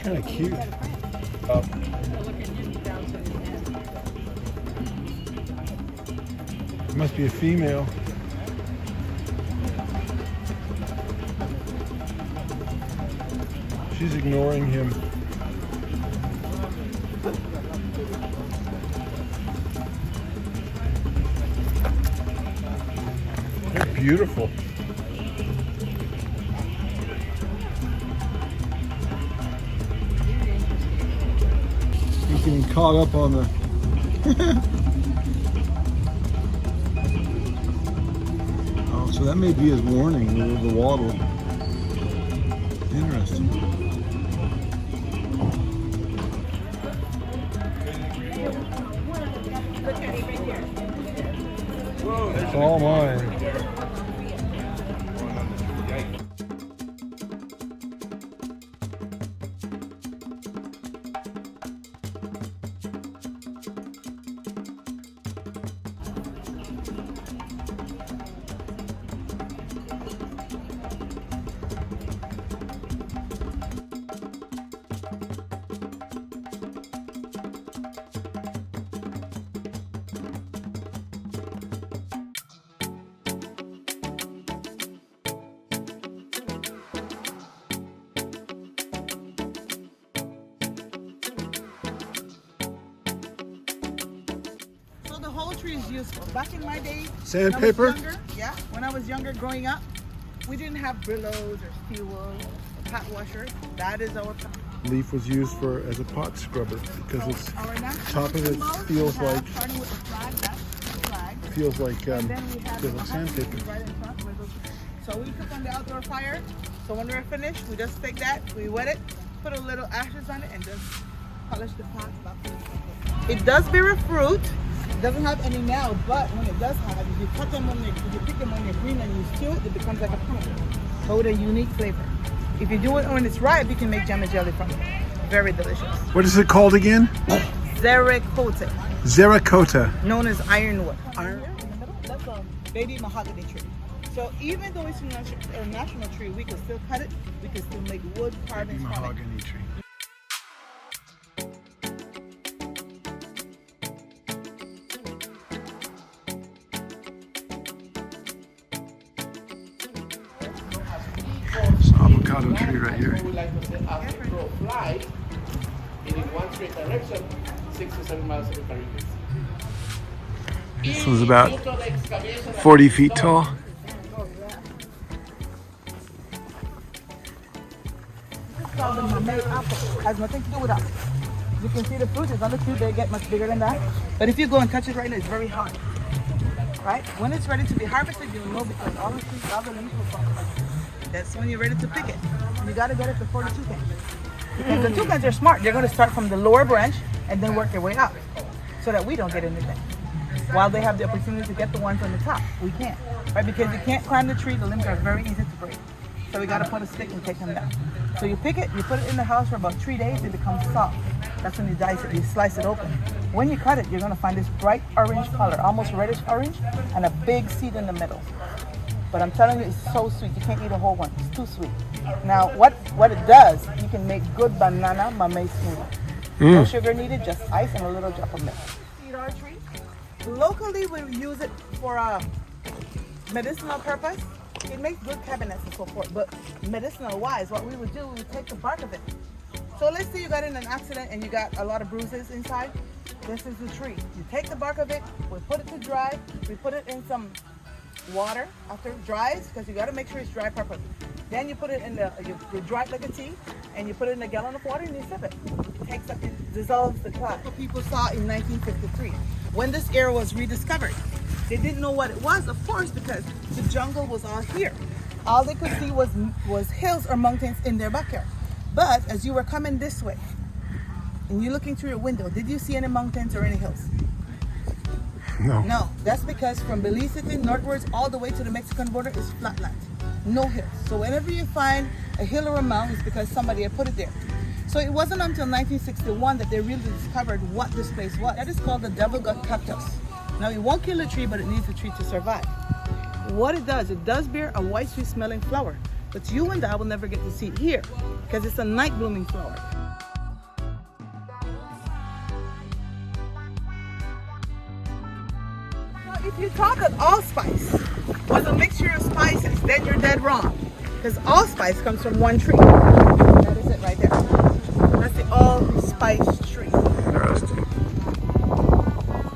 kind of cute. Must be a female. She's ignoring him. They're beautiful. He's getting caught up on the oh, so that may be his warning, the waddle. Interesting. It's all mine. Whole tree is useful. Back in my day, Sandpaper? When I was younger growing up, we didn't have Brillos or steel wool or pot washers. That is our Leaf was used as a pot scrubber because it's top of it feels like sandpaper. Right in front with those. So we cook on the outdoor fire. So when we're finished, we just take that, we wet it, put a little ashes on it, and just polish the pot. It does bear a fruit. It doesn't have any now, but when it does have, if you cut them if you pick them when they're green and you stew it, it becomes like a pumpkin. So with a unique flavor. If you do it when it's ripe, you can make jam and jelly from it. Very delicious. What is it called again? Zeracota. Zeracota. Known as ironwood. Iron in the middle, that's a baby mahogany tree. So even though it's a national tree, we can still cut it. We can still make wood carvings from it. Mahogany tree. Avocado tree right here. We like to say as the crow flies in one straight direction, 6 to 7 miles per hour. This one's about 40 feet tall. This is called the Mayan apple. Has nothing to do with us. You can see the fruit is on the tree. They get much bigger than that. But if you go and touch it right now, it's very hard. Right? When it's ready to be harvested, you'll know because all the leaves will fall. That's when you're ready to pick it. You got to get it before the toucans. Because the toucans are smart. They're going to start from the lower branch and then work their way up so that we don't get anything. While they have the opportunity to get the ones on the top, we can't. Right? Because you can't climb the tree. The limbs are very easy to break. So we got to put a stick and take them down. So you pick it, you put it in the house for about 3 days, it becomes soft. That's when you dice it, you slice it open. When you cut it, you're going to find this bright orange color, almost reddish orange, and a big seed in the middle. But I'm telling you, it's so sweet. You can't eat a whole one. It's too sweet. Now, what it does, you can make good banana mamey smoothie. No sugar needed, just ice and a little drop of milk. Cedar tree. Locally, we use it for a medicinal purpose. It makes good cabinets and so forth. But medicinal-wise, what we would do, we would take the bark of it. So let's say you got in an accident and you got a lot of bruises inside. This is the tree. You take the bark of it, we put it to dry, we put it in some water after it dries, because you got to make sure it's dry properly. Then you put it in you dry it like a tea, and you put it in a gallon of water and you sip it. It dissolves the clot. What people saw in 1953, when this area was rediscovered. They didn't know what it was, of course, because the jungle was all here. All they could see was hills or mountains in their backyard. But as you were coming this way, and you're looking through your window, did you see any mountains or any hills? No. No, that's because from Belize City northwards all the way to the Mexican border is flatland, no hills. So whenever you find a hill or a mountain, it's because somebody had put it there. So it wasn't until 1961 that they really discovered what this place was. That is called the devil gut cactus. Now it won't kill a tree, but it needs a tree to survive. What it does bear a white sweet smelling flower, but you and I will never get to see it here because it's a night blooming flower. if you thought that allspice was a mixture of spices, then you're dead wrong. Because allspice comes from one tree. That is it right there. That's the allspice tree. Interesting.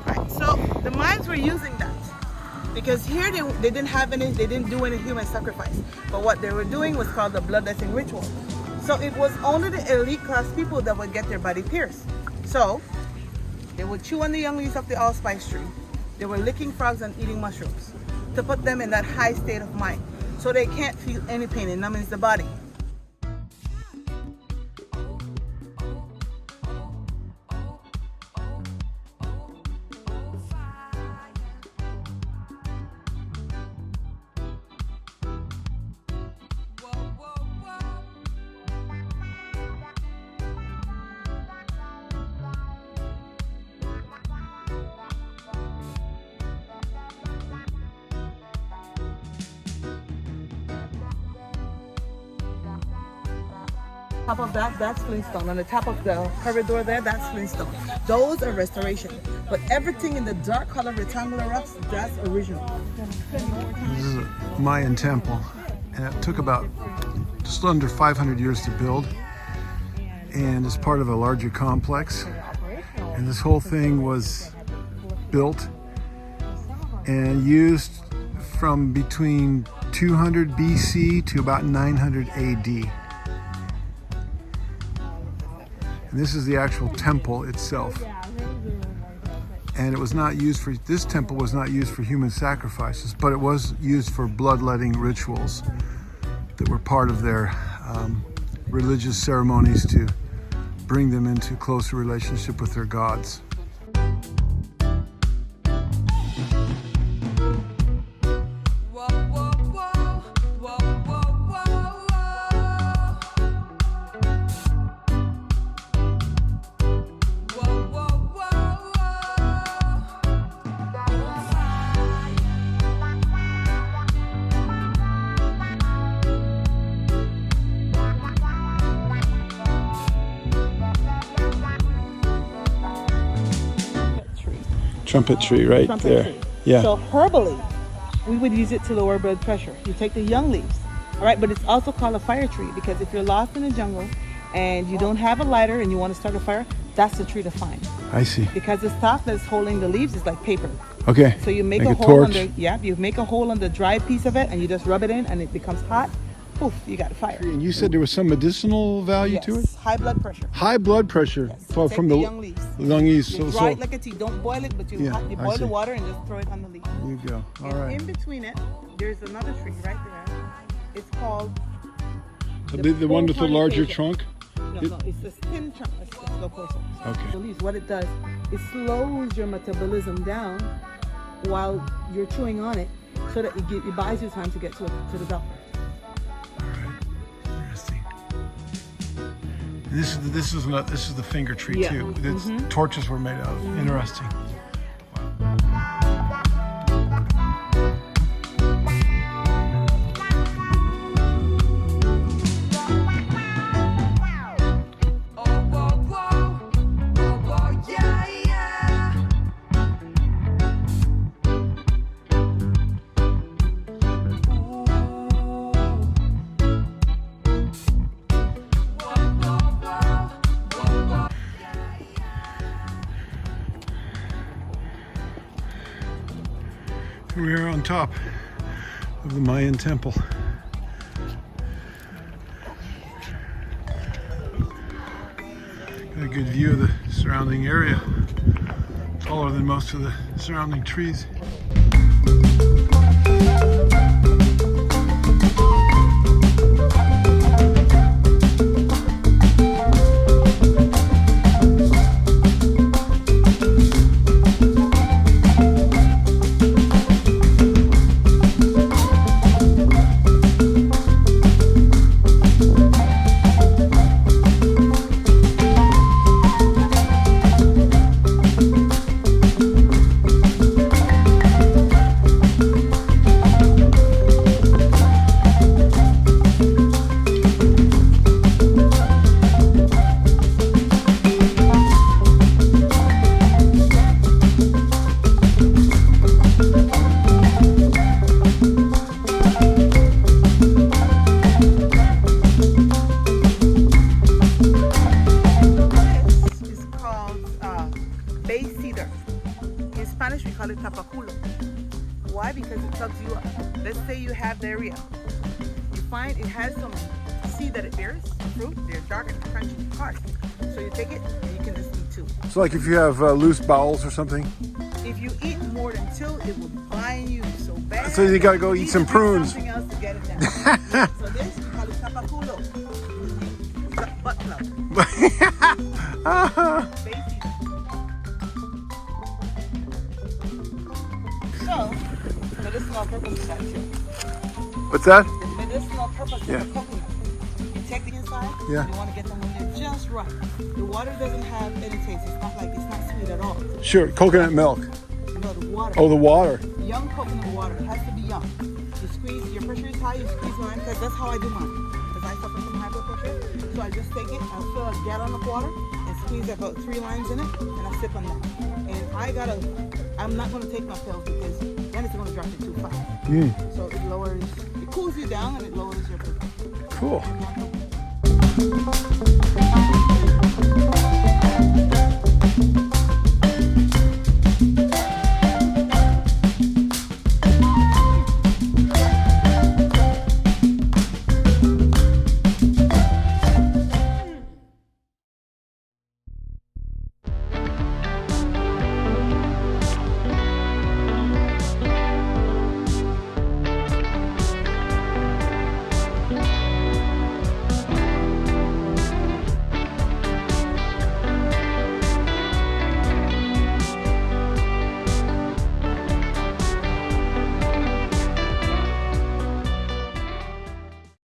Right. So the Mayans were using that because here they didn't have any, they didn't do any human sacrifice. But what they were doing was called the bloodletting ritual. So it was only the elite class people that would get their body pierced. So they would chew on the young leaves of the allspice tree. They were licking frogs and eating mushrooms to put them in that high state of mind. So they can't feel any pain. It numbs the body. Top of that, that's flintstone. On the top of the corridor there, that's flintstone. Those are restoration. But everything in the dark color rectangular rocks, that's original. This is a Mayan temple, and it took about just under 500 years to build, and it's part of a larger complex. And this whole thing was built and used from between 200 BC to about 900 AD. And this is the actual temple itself. And it was not used for, this temple was not used for human sacrifices, but it was used for bloodletting rituals that were part of their religious ceremonies to bring them into closer relationship with their gods. Trumpet tree right Trumpet there. tree. Yeah. So herbally, we would use it to lower blood pressure. You take the young leaves, all right? But it's also called a fire tree because if you're lost in the jungle and you don't have a lighter and you want to start a fire, that's the tree to find. I see. Because the stalk that's holding the leaves is like paper. Okay. So you make Like a a hole torch. on the, yeah, you make a hole on the dry piece of it and you just rub it in and it becomes hot. Poof, you got a fire. And you said there was some medicinal value to it? Yes, high blood pressure. High blood pressure Yes. from Take the the young leaves. young leaves. You dry it like a tea. Don't boil it, but you, Yeah, you I boil see. the water and just throw it on the leaf. You go. All And right. in between it, there's another tree right there. It's called The one with the full larger fornication. trunk? No, it's a thin trunk. Let's go closer. Okay. The leaves, what it does, it slows your metabolism down while you're chewing on it, so that it buys you time to get to the doctor. All right. Interesting. And this is the finger tree Yeah. too. This torches were made out of. Interesting. We are on top of the Mayan temple. Got a good view of the surrounding area. Taller than most of the surrounding trees. bay cedar. In Spanish, we call it tapaculo. Why? Because it tugs you up. Let's say you have diarrhea. You find it has some seed that it bears, fruit. They're dark and crunchy, hard. So you take it and you can just eat two. So like if you have loose bowels or something? If you eat more than two, it will bind you so bad. So you gotta go eat some prunes. Something else to get it down. So this, we call it tapaculo. Butt plug. Bay cedar. So, medicinal purpose of that too. What's that? The medicinal purpose Yeah. of the coconut. You take the inside, Yeah. you want to get them when they're just right. The water doesn't have any taste. It's not sweet at all. Sure, coconut milk. No, the water. Oh, the water. Young coconut water. It has to be young. You squeeze, your pressure is high, you squeeze mine, because that's how I do mine. Because I suffer from high blood pressure. So I just take it, I'll fill a gallon of water and squeeze about 3 limes in it, and I sip on that. And I'm not going to take my pills because then it's going to drop you too fast. So it cools you down and it lowers your blood pressure. Cool.